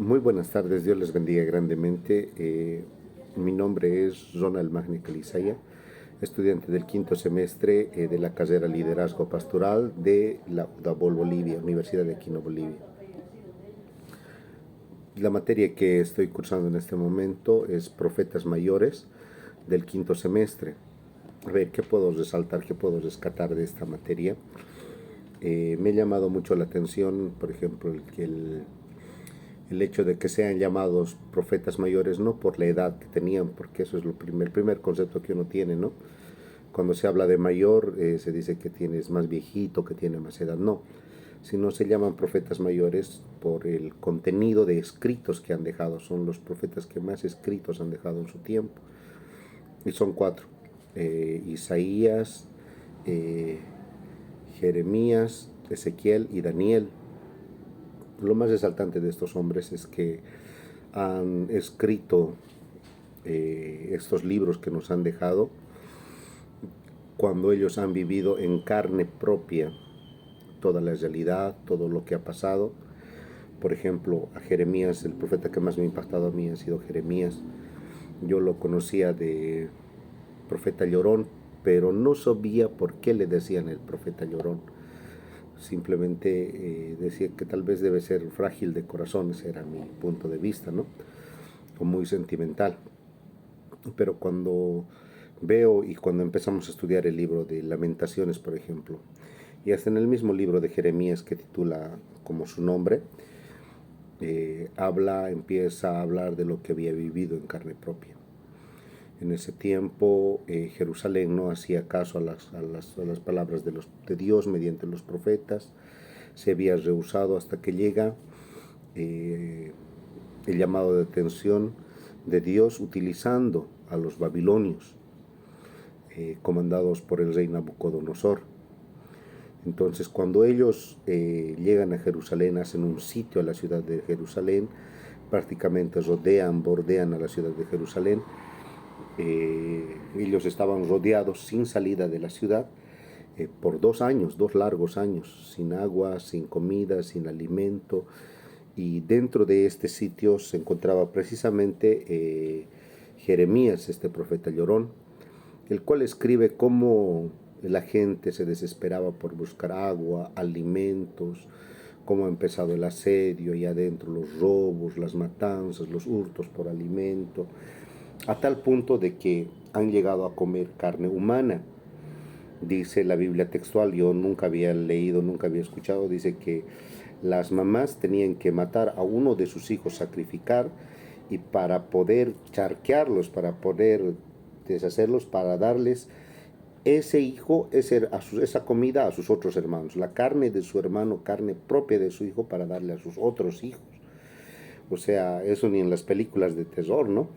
Muy buenas tardes, Dios les bendiga grandemente. Mi nombre es Ronald Magni Calizaya, estudiante del quinto semestre de la carrera Liderazgo Pastoral de la UDABOL Bolivia, Universidad de Quino, Bolivia. La materia que estoy cursando en este momento es Profetas Mayores del quinto semestre. A ver, ¿qué puedo resaltar, qué puedo rescatar de esta materia? Me ha llamado mucho la atención, por ejemplo, el hecho de que sean llamados profetas mayores no por la edad que tenían, porque eso es el primer concepto que uno tiene, ¿no? Cuando se habla de mayor, se dice que tienes más viejito, que tiene más edad, no, sino se llaman profetas mayores por el contenido de escritos que han dejado, son los profetas que más escritos han dejado en su tiempo, y son cuatro: Isaías, eh, Jeremías, Ezequiel y Daniel. Lo más resaltante de estos hombres es que han escrito estos libros que nos han dejado cuando ellos han vivido en carne propia toda la realidad, todo lo que ha pasado. Por ejemplo, a Jeremías, el profeta que más me ha impactado a mí ha sido Jeremías. Yo lo conocía de profeta llorón, pero no sabía por qué le decían el profeta llorón. Simplemente decía que tal vez debe ser frágil de corazón, ese era mi punto de vista, ¿no? O muy sentimental. Pero cuando veo y cuando empezamos a estudiar el libro de Lamentaciones, por ejemplo, y hasta en el mismo libro de Jeremías que titula como su nombre, empieza a hablar de lo que había vivido en carne propia. En ese tiempo Jerusalén no hacía caso a las palabras de Dios mediante los profetas, se había rehusado hasta que llega eh, el llamado de atención de Dios utilizando a los babilonios, comandados por el rey Nabucodonosor. Entonces, cuando ellos llegan a Jerusalén, hacen un sitio a la ciudad de Jerusalén, prácticamente bordean a la ciudad de Jerusalén. Ellos estaban rodeados sin salida de la ciudad por 2 años, 2 largos años, sin agua, sin comida, sin alimento. Y dentro de este sitio se encontraba precisamente Jeremías, este profeta llorón, el cual escribe cómo la gente se desesperaba por buscar agua, alimentos, cómo ha empezado el asedio y adentro los robos, las matanzas, los hurtos por alimento, a tal punto de que han llegado a comer carne humana. Dice la Biblia textual, yo nunca había leído, nunca había escuchado, dice que las mamás tenían que matar a uno de sus hijos, sacrificar, y para poder charquearlos, para poder deshacerlos, para darles ese hijo, esa comida a sus otros hermanos, la carne de su hermano, carne propia de su hijo, para darle a sus otros hijos. O sea, eso ni en las películas de terror, ¿no?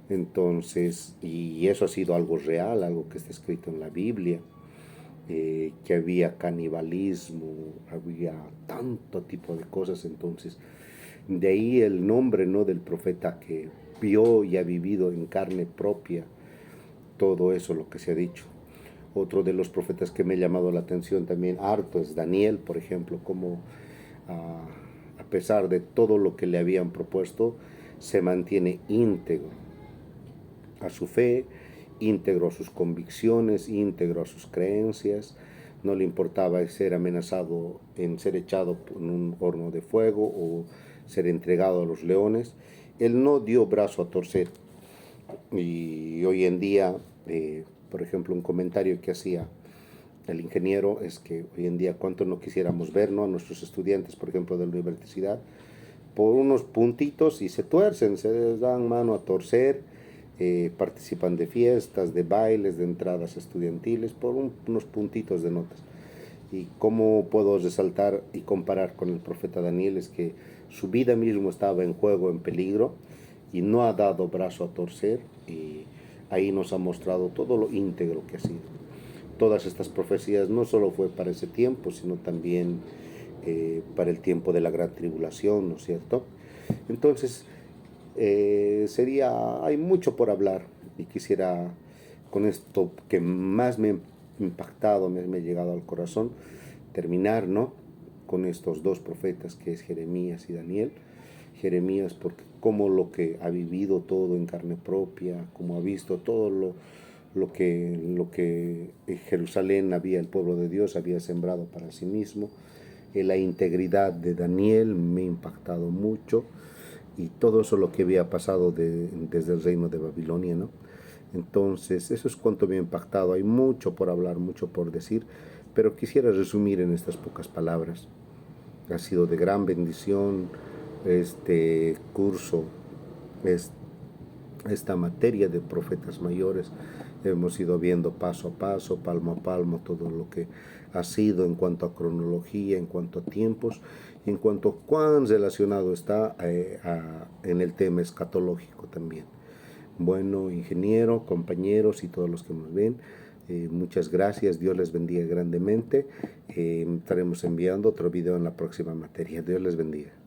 Entonces, y eso ha sido algo real, algo que está escrito en la Biblia. Que había canibalismo, había tanto tipo de cosas. Entonces de ahí el nombre, ¿no?, del profeta que vio y ha vivido en carne propia todo eso, lo que se ha dicho. Otro de los profetas que me ha llamado la atención también harto es Daniel, por ejemplo, como a, a pesar de todo lo que le habían propuesto, se mantiene íntegro a su fe, íntegro a sus convicciones, íntegro a sus creencias. No le importaba ser amenazado en ser echado en un horno de fuego o ser entregado a los leones. Él no dio brazo a torcer. Y hoy en día, por ejemplo, un comentario que hacía el ingeniero es que hoy en día cuánto no quisiéramos ver, ¿no?, a nuestros estudiantes, por ejemplo, de la universidad, por unos puntitos y se tuercen, se les dan mano a torcer, participan de fiestas, de bailes, de entradas estudiantiles, por unos puntitos de notas. Y cómo puedo resaltar y comparar con el profeta Daniel es que su vida mismo estaba en juego, en peligro, y no ha dado brazo a torcer, y ahí nos ha mostrado todo lo íntegro que ha sido. Todas estas profecías no solo fue para ese tiempo, sino también para el tiempo de la gran tribulación, ¿no es cierto? Entonces, hay mucho por hablar y quisiera, con esto que más me ha impactado, me ha llegado al corazón, terminar, ¿no?, con estos dos profetas que es Jeremías y Daniel, Jeremías, porque como lo que ha vivido todo en carne propia, como ha visto todo lo que en Jerusalén había, el pueblo de Dios había sembrado para sí mismo. La integridad de Daniel me ha impactado mucho, y todo eso lo que había pasado desde el reino de Babilonia, ¿no? Entonces, eso es cuanto me ha impactado. Hay mucho por hablar, mucho por decir, pero quisiera resumir en estas pocas palabras. Ha sido de gran bendición este curso, es, esta materia de profetas mayores. Hemos ido viendo paso a paso, palmo a palmo, todo lo que ha sido en cuanto a cronología, en cuanto a tiempos, y en cuanto a cuán relacionado está en el tema escatológico también. Bueno, ingeniero, compañeros y todos los que nos ven, muchas gracias. Dios les bendiga grandemente. Estaremos enviando otro video en la próxima materia. Dios les bendiga.